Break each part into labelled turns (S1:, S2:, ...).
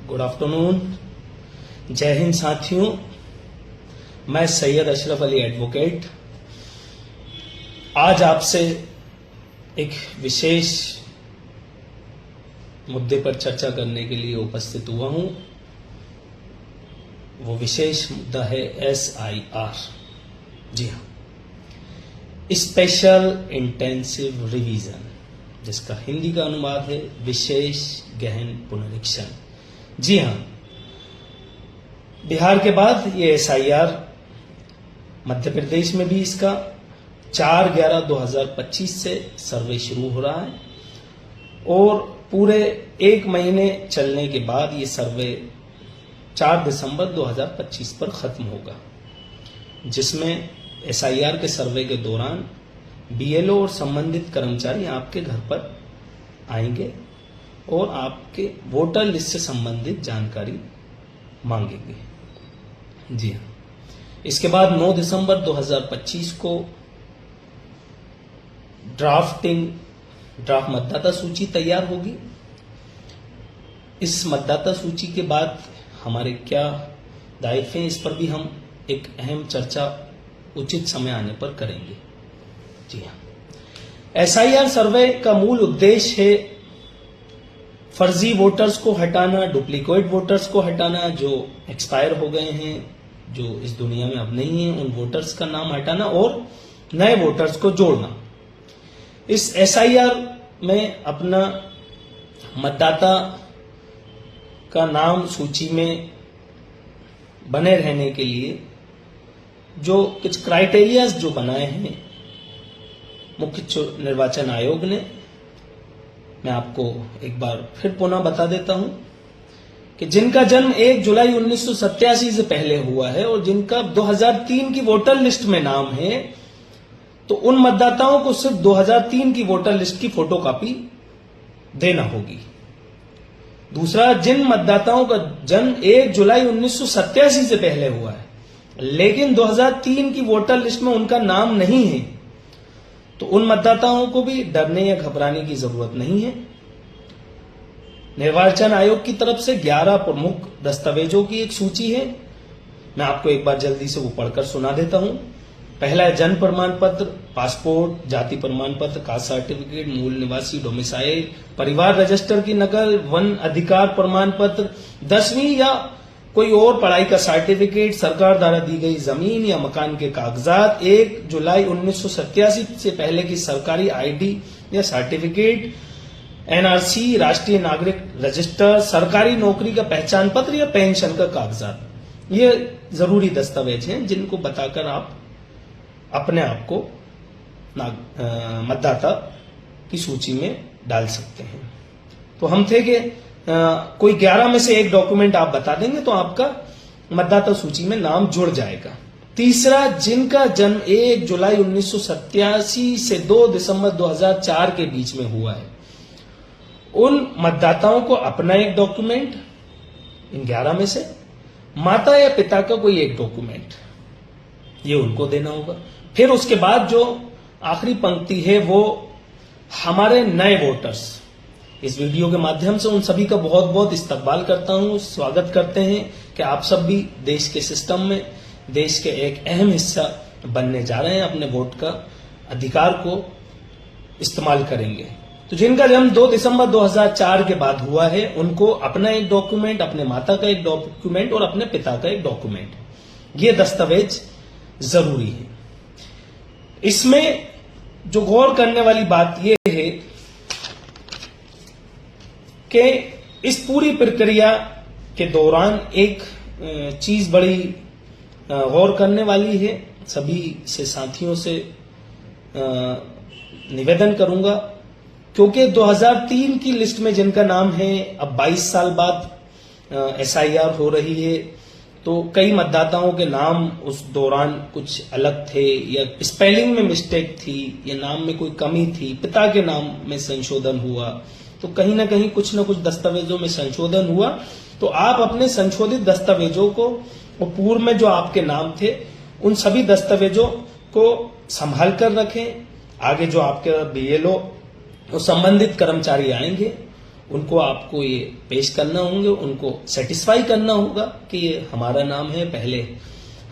S1: Good afternoon. जय हिंद साथियों, मैं सैयद अशरफ अली एडवोकेट आज आपसे एक विशेष मुद्दे पर चर्चा करने के लिए उपस्थित हुआ हूं। वो विशेष मुद्दा है SIR। जी हाँ, स्पेशल इंटेंसिव रिवीजन, जिसका हिंदी का अनुवाद है विशेष गहन पुनरीक्षण। जी हाँ, बिहार के बाद ये SIR मध्य प्रदेश में भी इसका 4/11/2025 से सर्वे शुरू हो रहा है और पूरे 1 महीने चलने के बाद ये सर्वे 4 दिसंबर 2025 पर खत्म होगा, जिसमें SIR के सर्वे के दौरान BLO और संबंधित कर्मचारी आपके घर पर आएंगे और आपके वोटर लिस्ट से संबंधित जानकारी मांगेंगे। जी हाँ, इसके बाद 9 दिसंबर 2025 को ड्राफ्ट मतदाता सूची तैयार होगी। इस मतदाता सूची के बाद हमारे क्या दायित्व हैं, इस पर भी हम एक अहम चर्चा उचित समय आने पर करेंगे। जी हाँ, SIR सर्वे का मूल उद्देश्य है फर्जी वोटर्स को हटाना, डुप्लीकेट वोटर्स को हटाना, जो एक्सपायर हो गए हैं, जो इस दुनिया में अब नहीं है, उन वोटर्स का नाम हटाना और नए वोटर्स को जोड़ना। इस SIR में अपना मतदाता का नाम सूची में बने रहने के लिए जो कुछ क्राइटेरियाज जो बनाए हैं मुख्य निर्वाचन आयोग ने, मैं आपको एक बार फिर पुनः बता देता हूं कि जिनका जन्म 1 जुलाई 1987 से पहले हुआ है और जिनका 2003 की वोटर लिस्ट में नाम है, तो उन मतदाताओं को सिर्फ 2003 की वोटर लिस्ट की फोटोकॉपी देना होगी। दूसरा, जिन मतदाताओं का जन्म 1 जुलाई 1987 से पहले हुआ है लेकिन 2003 की वोटर लिस्ट में उनका नाम नहीं है, तो उन मतदाताओं को भी डरने या घबराने की जरूरत नहीं है। निर्वाचन आयोग की तरफ से 11 प्रमुख दस्तावेजों की एक सूची है। मैं आपको एक बार जल्दी से वो पढ़कर सुना देता हूं। पहला है जन्म प्रमाण पत्र, पासपोर्ट, जाति प्रमाण पत्र, कास्ट सर्टिफिकेट, मूल निवासी डोमिसाइल, परिवार रजिस्टर की नकल, वन अधिकार प्रमाण पत्र, 10वीं या कोई और पढ़ाई का सर्टिफिकेट, सरकार द्वारा दी गई जमीन या मकान के कागजात, 1 जुलाई 1987 से पहले की सरकारी ID या सर्टिफिकेट, NRC, राष्ट्रीय नागरिक रजिस्टर, सरकारी नौकरी का पहचान पत्र या पेंशन का कागजात। ये जरूरी दस्तावेज हैं जिनको बताकर आप अपने आप को मतदाता की सूची में डाल सकते हैं। तो हम थे कि कोई 11 में से एक डॉक्यूमेंट आप बता देंगे तो आपका मतदाता सूची में नाम जुड़ जाएगा। तीसरा, जिनका जन्म 1 जुलाई 1987 से 2 दिसंबर 2004 के बीच में हुआ है, उन मतदाताओं को अपना एक डॉक्यूमेंट, इन 11 में से माता या पिता का कोई एक डॉक्यूमेंट, ये उनको देना होगा। फिर उसके बाद जो आखिरी पंक्ति है वो हमारे नए वोटर्स। इस वीडियो के माध्यम से उन सभी का बहुत बहुत इस्तकबाल करता हूं, स्वागत करते हैं कि आप सब भी देश के सिस्टम में देश के एक अहम हिस्सा बनने जा रहे हैं, अपने वोट का अधिकार को इस्तेमाल करेंगे। तो जिनका जन्म 2 दिसंबर 2004 के बाद हुआ है, उनको अपना एक डॉक्यूमेंट, अपने माता का एक डॉक्यूमेंट और अपने पिता का एक डॉक्यूमेंट, ये दस्तावेज जरूरी है। इसमें जो गौर करने वाली बात यह है कि इस पूरी प्रक्रिया के दौरान एक चीज बड़ी गौर करने वाली है। सभी से साथियों से निवेदन करूंगा, क्योंकि 2003 की लिस्ट में जिनका नाम है, अब 22 साल बाद SIR हो रही है, तो कई मतदाताओं के नाम उस दौरान कुछ अलग थे, या स्पेलिंग में मिस्टेक थी, या नाम में कोई कमी थी, पिता के नाम में संशोधन हुआ, तो कहीं ना कहीं कुछ न कुछ दस्तावेजों में संशोधन हुआ। तो आप अपने संशोधित दस्तावेजों को, और पूर्व में जो आपके नाम थे, उन सभी दस्तावेजों को संभाल कर रखें। आगे जो आपके BLO और संबंधित कर्मचारी आएंगे उनको आपको ये पेश करना होंगे, उनको सेटिस्फाई करना होगा कि ये हमारा नाम है, पहले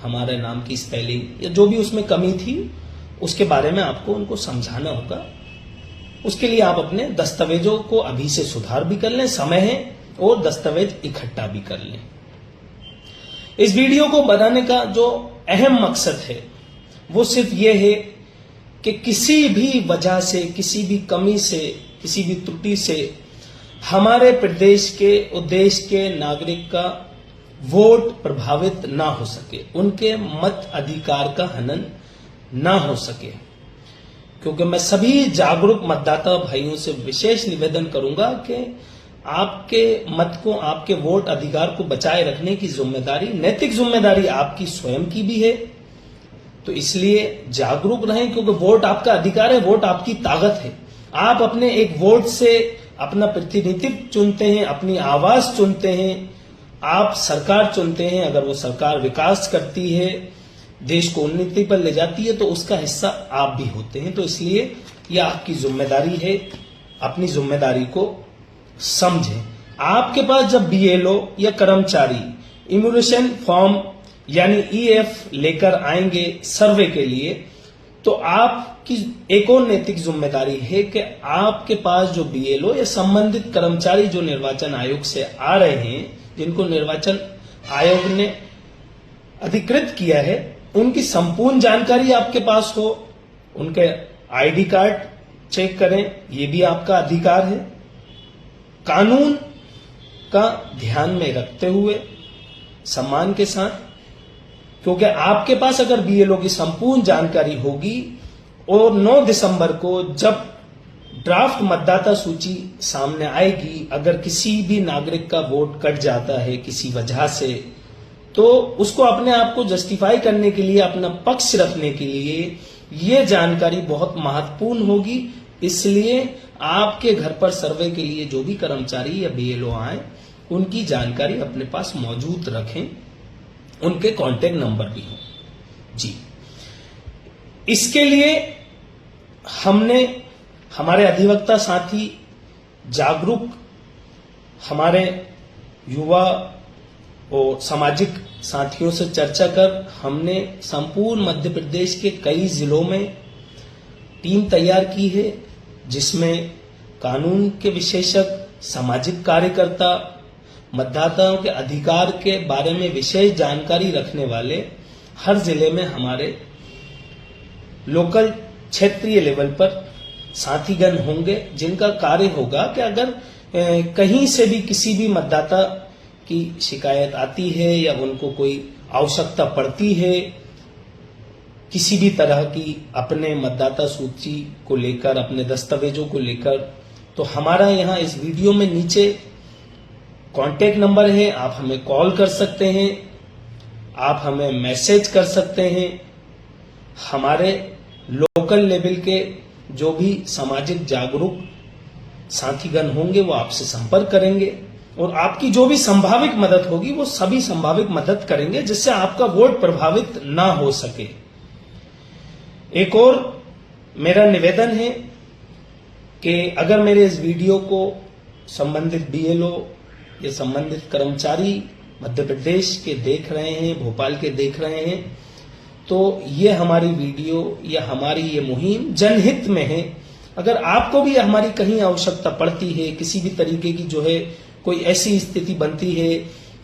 S1: हमारे नाम की स्पेलिंग या जो भी उसमें कमी थी उसके बारे में आपको उनको समझाना होगा। उसके लिए आप अपने दस्तावेजों को अभी से सुधार भी कर लें, समय है, और दस्तावेज इकट्ठा भी कर लें। इस वीडियो को बनाने का जो अहम मकसद है वो सिर्फ ये है कि किसी भी वजह से, किसी भी कमी से, किसी भी त्रुटि से हमारे प्रदेश के और देश के नागरिक का वोट प्रभावित ना हो सके, उनके मत अधिकार का हनन ना हो सके। क्योंकि मैं सभी जागरूक मतदाता भाइयों से विशेष निवेदन करूंगा कि आपके मत को, आपके वोट अधिकार को बचाए रखने की जिम्मेदारी, नैतिक जिम्मेदारी आपकी स्वयं की भी है। तो इसलिए जागरूक रहें, क्योंकि वोट आपका अधिकार है, वोट आपकी ताकत है। आप अपने एक वोट से अपना प्रतिनिधित्व चुनते हैं, अपनी आवाज चुनते हैं, आप सरकार चुनते हैं। अगर वो सरकार विकास करती है, देश को उन्नति पर ले जाती है, तो उसका हिस्सा आप भी होते हैं। तो इसलिए यह आपकी जिम्मेदारी है, अपनी जिम्मेदारी को समझें। आपके पास जब बीएलओ या कर्मचारी इम्यूनेशन फॉर्म यानी ईएफ लेकर आएंगे सर्वे के लिए, तो आपकी एक और नैतिक जिम्मेदारी है कि आपके पास जो बीएलओ या संबंधित कर्मचारी जो निर्वाचन आयोग से आ रहे हैं, जिनको निर्वाचन आयोग ने अधिकृत किया है, उनकी संपूर्ण जानकारी आपके पास हो। उनके आईडी कार्ड चेक करें, ये भी आपका अधिकार है। कानून का ध्यान में रखते हुए, सम्मान के साथ, क्योंकि आपके पास अगर बीएलओ की संपूर्ण जानकारी होगी और 9 दिसंबर को जब ड्राफ्ट मतदाता सूची सामने आएगी, अगर किसी भी नागरिक का वोट कट जाता है किसी वजह से, तो उसको अपने आप को जस्टिफाई करने के लिए, अपना पक्ष रखने के लिए ये जानकारी बहुत महत्वपूर्ण होगी। इसलिए आपके घर पर सर्वे के लिए जो भी कर्मचारी या बीएलओ आए, उनकी जानकारी अपने पास मौजूद रखें, उनके कांटेक्ट नंबर भी हो जी। इसके लिए हमने हमारे अधिवक्ता साथी, जागरूक हमारे युवा और सामाजिक साथियों से चर्चा कर हमने संपूर्ण मध्य प्रदेश के कई जिलों में टीम तैयार की है, जिसमें कानून के विशेषज्ञ, सामाजिक कार्यकर्ता, मतदाताओं के अधिकार के बारे में विशेष जानकारी रखने वाले हर जिले में हमारे लोकल क्षेत्रीय लेवल पर साथीगण होंगे, जिनका कार्य होगा कि अगर कहीं से भी किसी भी मतदाता की शिकायत आती है या उनको कोई आवश्यकता पड़ती है किसी भी तरह की अपने मतदाता सूची को लेकर, अपने दस्तावेजों को लेकर, तो हमारा यहाँ इस वीडियो में नीचे कांटेक्ट नंबर है, आप हमें कॉल कर सकते हैं, आप हमें मैसेज कर सकते हैं। हमारे लोकल लेवल के जो भी सामाजिक जागरूक साथीगण होंगे वो आपसे संपर्क करेंगे और आपकी जो भी संभावित मदद होगी वो सभी संभावित मदद करेंगे, जिससे आपका वोट प्रभावित ना हो सके। एक और मेरा निवेदन है कि अगर मेरे इस वीडियो को संबंधित बीएलओ या संबंधित कर्मचारी मध्य प्रदेश के देख रहे हैं, भोपाल के देख रहे हैं, तो ये हमारी वीडियो या हमारी ये मुहिम जनहित में है। अगर आपको भी हमारी कहीं आवश्यकता पड़ती है, किसी भी तरीके की जो है कोई ऐसी स्थिति बनती है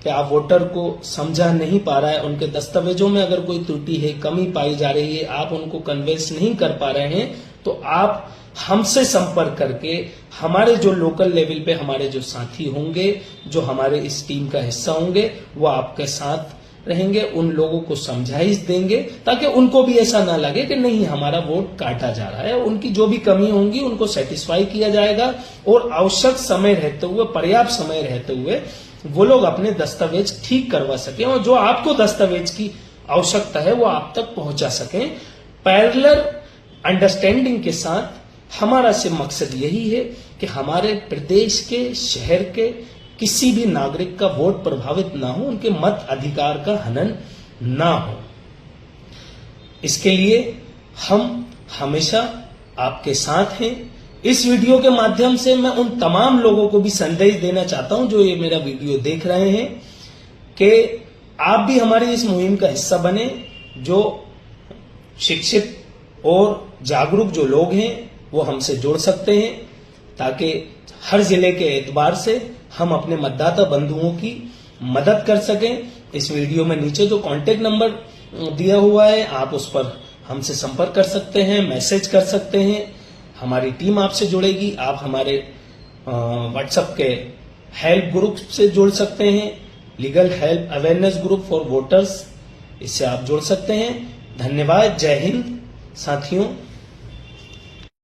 S1: कि आप वोटर को समझा नहीं पा रहा है, उनके दस्तावेजों में अगर कोई त्रुटि है, कमी पाई जा रही है, आप उनको कन्वेंस नहीं कर पा रहे हैं, तो आप हमसे संपर्क करके हमारे जो लोकल लेवल पे हमारे जो साथी होंगे, जो हमारे इस टीम का हिस्सा होंगे, वो आपके साथ रहेंगे, उन लोगों को समझाइश देंगे ताकि उनको भी ऐसा ना लगे कि नहीं हमारा वोट काटा जा रहा है। उनकी जो भी कमी होंगी उनको सेटिस्फाई किया जाएगा और आवश्यक समय रहते हुए, पर्याप्त समय रहते हुए वो लोग अपने दस्तावेज ठीक करवा सकें और जो आपको दस्तावेज की आवश्यकता है वो आप तक पहुंचा सकें। पैरेलल अंडरस्टैंडिंग के साथ हमारा सिर्फ मकसद यही है कि हमारे प्रदेश के, शहर के किसी भी नागरिक का वोट प्रभावित ना हो, उनके मत अधिकार का हनन ना हो। इसके लिए हम हमेशा आपके साथ हैं, इस वीडियो के माध्यम से मैं उन तमाम लोगों को भी संदेश देना चाहता हूं जो ये मेरा वीडियो देख रहे हैं कि आप भी हमारी इस मुहिम का हिस्सा बने। जो शिक्षित और जागरूक जो लोग हैं वो हमसे जुड़ सकते हैं ताकि हर जिले के एतबार से हम अपने मतदाता बंधुओं की मदद कर सकें। इस वीडियो में नीचे जो कांटेक्ट नंबर दिया हुआ है आप उस पर हमसे संपर्क कर सकते हैं, मैसेज कर सकते हैं, हमारी टीम आपसे जुड़ेगी। आप हमारे व्हाट्सएप के हेल्प ग्रुप से जुड़ सकते हैं, legal help awareness group for voters, इससे आप जुड़ सकते हैं। धन्यवाद। जय हिंद साथियों।